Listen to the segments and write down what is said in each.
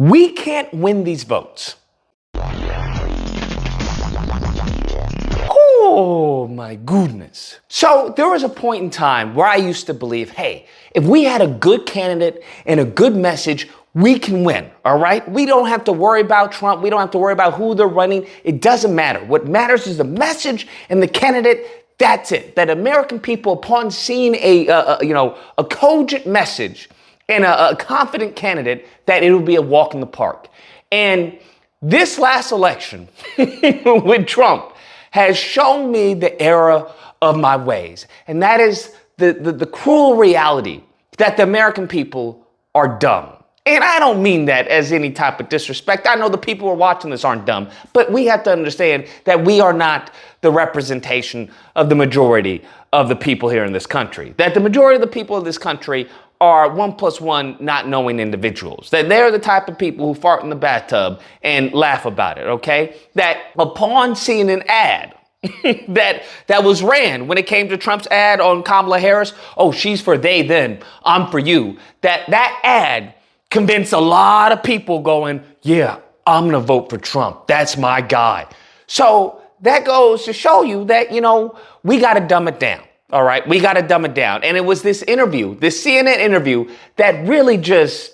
We can't win these votes. Oh my goodness. So there was a point in time where I used to believe, hey, if we had a good candidate and a good message, we can win, all right? We don't have to worry about Trump. We don't have to worry about who they're running. It doesn't matter. What matters is the message and the candidate. That's it. That American people, upon seeing a cogent message and a confident candidate, that it will be a walk in the park. And this last election with Trump has shown me the error of my ways. And that is the cruel reality that the American people are dumb. And I don't mean that as any type of disrespect. I know the people who are watching this aren't dumb, but we have to understand that we are not the representation of the majority of the people here in this country. That the majority of the people of this country are 1+1 not knowing individuals. That they're the type of people who fart in the bathtub and laugh about it, okay? That upon seeing an ad that was ran when it came to Trump's ad on Kamala Harris, oh, she's for they, then I'm for you. That ad convinced a lot of people going, yeah, I'm going to vote for Trump. That's my guy. So that goes to show you that, we got to dumb it down. All right. We got to dumb it down. And it was this interview, this CNN interview that really just,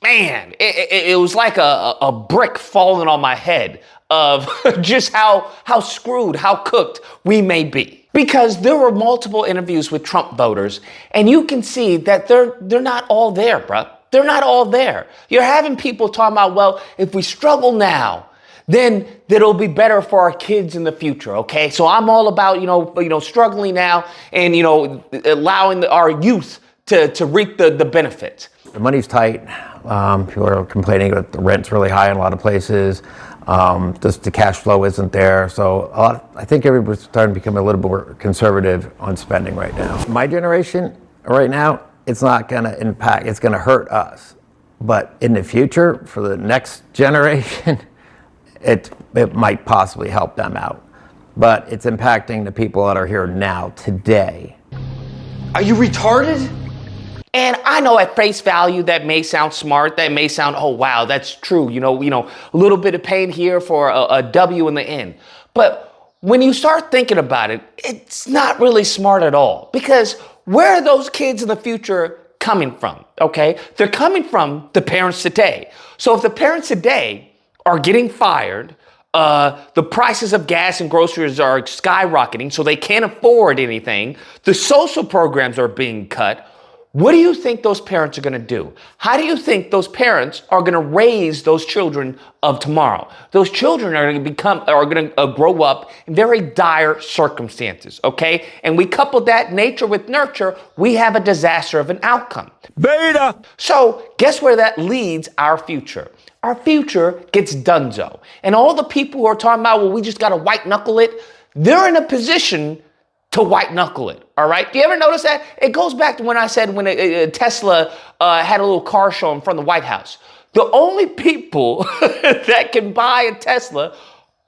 man, it was like a brick falling on my head of just how screwed, how cooked we may be. Because there were multiple interviews with Trump voters, and you can see that they're not all there, bruh. They're not all there. You're having people talking about, well, if we struggle now, then it'll be better for our kids in the future, okay? So I'm all about, struggling now and, allowing our youth to reap the benefits. The money's tight. People are complaining that the rent's really high in a lot of places. Just the cash flow isn't there. So I think everybody's starting to become a little more conservative on spending right now. My generation right now, it's not going to impact, it's going to hurt us. But in the future, for the next generation, it might possibly help them out. But it's impacting the people that are here now, today. Are you retarded? And I know at face value that may sound smart, that may sound, oh wow, that's true. A little bit of pain here for a W in the end. But when you start thinking about it, it's not really smart at all. Because where are those kids in the future coming from? Okay, they're coming from the parents today. So if the parents today are getting fired, the prices of gas and groceries are skyrocketing, so they can't afford anything. The social programs are being cut. What do you think those parents are going to do? How do you think those parents are going to raise those children of tomorrow? Those children are going to grow up in very dire circumstances, okay? And we couple that nature with nurture, we have a disaster of an outcome. Beta! So guess where that leads our future? Our future gets donezo. And all the people who are talking about, well, we just got to white knuckle it, they're in a position to white knuckle it. All right. Do you ever notice that? It goes back to when I said when a Tesla had a little car show in front of the White House. The only people that can buy a Tesla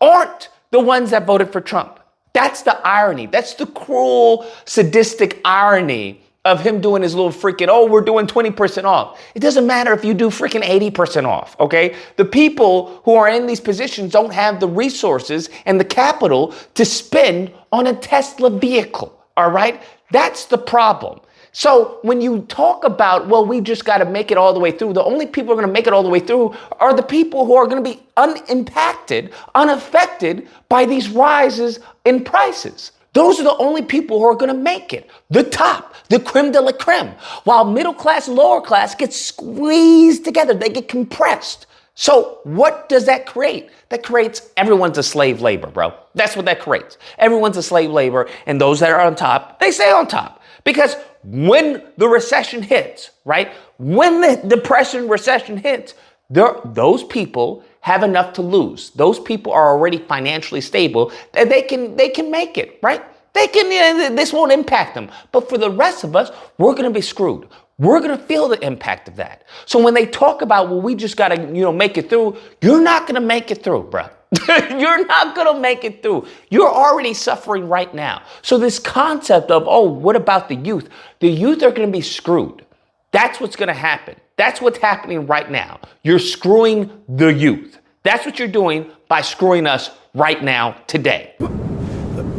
aren't the ones that voted for Trump. That's the irony. That's the cruel, sadistic irony of him doing his little freaking, oh, we're doing 20% off. It doesn't matter if you do freaking 80% off, okay? The people who are in these positions don't have the resources and the capital to spend on a Tesla vehicle, all right? That's the problem. So when you talk about, well, we just got to make it all the way through, the only people who are going to make it all the way through are the people who are going to be unimpacted, unaffected by these rises in prices. Those are the only people who are going to make it. The top, the creme de la creme. While middle class, lower class gets squeezed together. They get compressed. So what does that create? That creates everyone's a slave labor, bro. That's what that creates. Everyone's a slave labor. And those that are on top, they stay on top. Because when the recession hits, right? When the depression recession hits, those people have enough to lose. Those people are already financially stable that they can make it, right? This won't impact them. But for the rest of us, we're going to be screwed. We're going to feel the impact of that. So when they talk about, well, we just got to, make it through, you're not going to make it through, bro. You're not going to make it through. You're already suffering right now. So this concept of, oh, what about the youth? The youth are going to be screwed. That's what's going to happen. That's what's happening right now. You're screwing the youth. That's what you're doing by screwing us right now, today.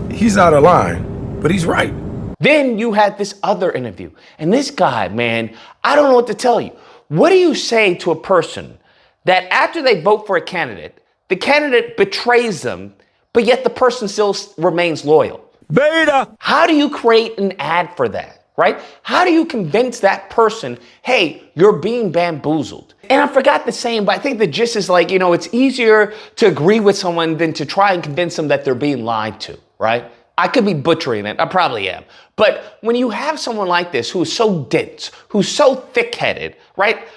He's out of line, but he's right. Then you had this other interview. And this guy, man, I don't know what to tell you. What do you say to a person that after they vote for a candidate, the candidate betrays them, but yet the person still remains loyal? Beta! How do you create an ad for that, right? How do you convince that person, hey, you're being bamboozled? And I forgot the saying, but I think the gist is like, it's easier to agree with someone than to try and convince them that they're being lied to, right? I could be butchering it. I probably am. But when you have someone like this who is so dense, who's so thick-headed, right?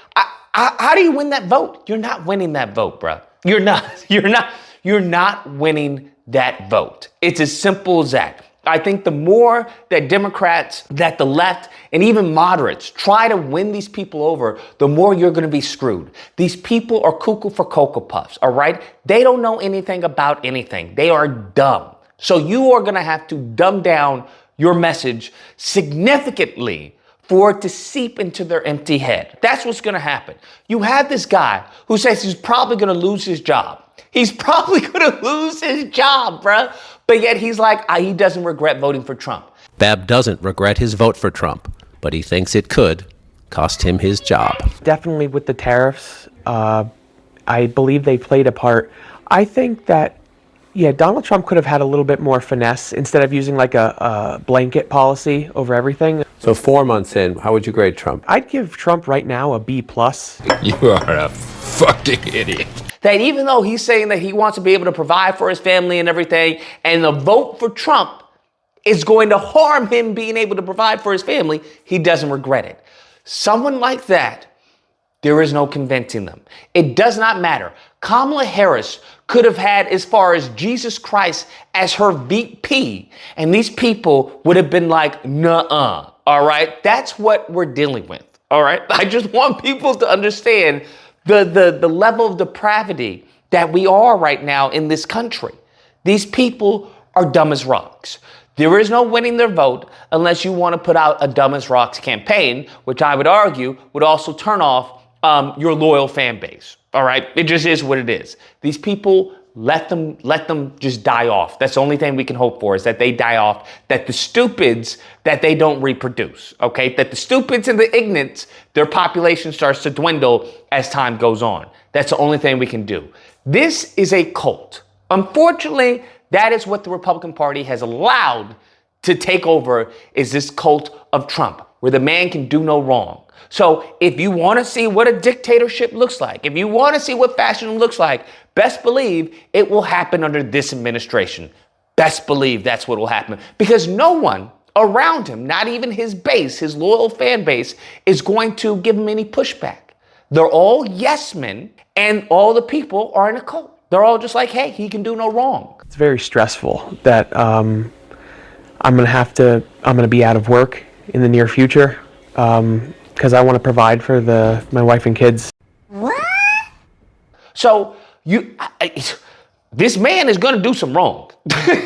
How do you win that vote? You're not winning that vote, bro. You're not winning that vote. It's as simple as that. I think the more that Democrats, that the left, and even moderates try to win these people over, the more you're going to be screwed. These people are cuckoo for Cocoa Puffs, all right? They don't know anything about anything. They are dumb. So you are going to have to dumb down your message significantly for it to seep into their empty head. That's what's going to happen. You have this guy who says he's probably going to lose his job. He's probably going to lose his job, bruh. But yet he's like, he doesn't regret voting for Trump. Bab doesn't regret his vote for Trump, but he thinks it could cost him his job. Definitely with the tariffs, I believe they played a part. I think that, Donald Trump could have had a little bit more finesse instead of using like a blanket policy over everything. So 4 months in, how would you grade Trump? I'd give Trump right now a B+. You are a fucking idiot. That even though he's saying that he wants to be able to provide for his family and everything, and the vote for Trump is going to harm him being able to provide for his family, he doesn't regret it. Someone like that, there is no convincing them. It does not matter. Kamala Harris could have had as far as Jesus Christ as her VP, and these people would have been like, nuh-uh, all right? That's what we're dealing with, all right? I just want people to understand the level of depravity that we are right now in this country. These people are dumb as rocks. There is no winning their vote unless you want to put out a dumb as rocks campaign, which I would argue would also turn off your loyal fan base. All right. It just is what it is. These people, let them just die off. That's the only thing we can hope for, is that they die off, that the stupids, that they don't reproduce. Okay. That the stupids and the ignorants, their population starts to dwindle as time goes on. That's the only thing we can do. This is a cult. Unfortunately, that is what the Republican Party has allowed to take over, is this cult of Trump, where the man can do no wrong. So if you want to see what a dictatorship looks like, if you want to see what fascism looks like, best believe it will happen under this administration. Best believe that's what will happen, because no one around him, not even his base, his loyal fan base, is going to give him any pushback. They're all yes men, and all the people are in a cult. They're all just like, hey, he can do no wrong. It's very stressful that I'm going to be out of work in the near future. Because I want to provide for my wife and kids. What? So this man is going to do some wrong.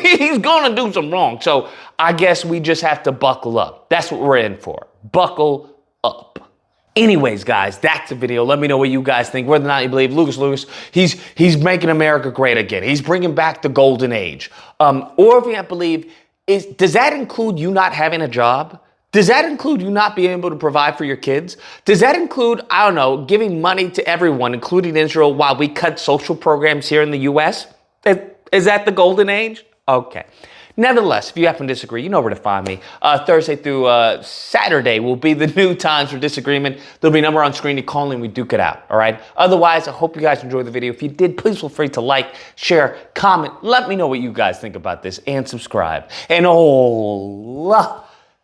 He's going to do some wrong. So I guess we just have to buckle up. That's what we're in for. Buckle up. Anyways, guys, that's the video. Let me know what you guys think. Whether or not you believe Lucas, he's making America great again. He's bringing back the golden age. Or if you don't believe, does that include you not having a job? Does that include you not being able to provide for your kids? Does that include, I don't know, giving money to everyone, including Israel, while we cut social programs here in the U.S.? Is that the golden age? Okay. Nevertheless, if you happen to disagree, you know where to find me. Thursday through Saturday will be the new times for disagreement. There'll be a number on screen. You call and we duke it out, all right? Otherwise, I hope you guys enjoyed the video. If you did, please feel free to like, share, comment. Let me know what you guys think about this, and subscribe. And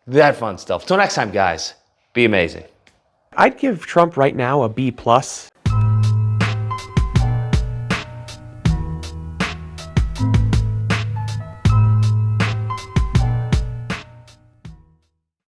that fun stuff. Till next time, guys, be amazing. I'd give Trump right now a B+.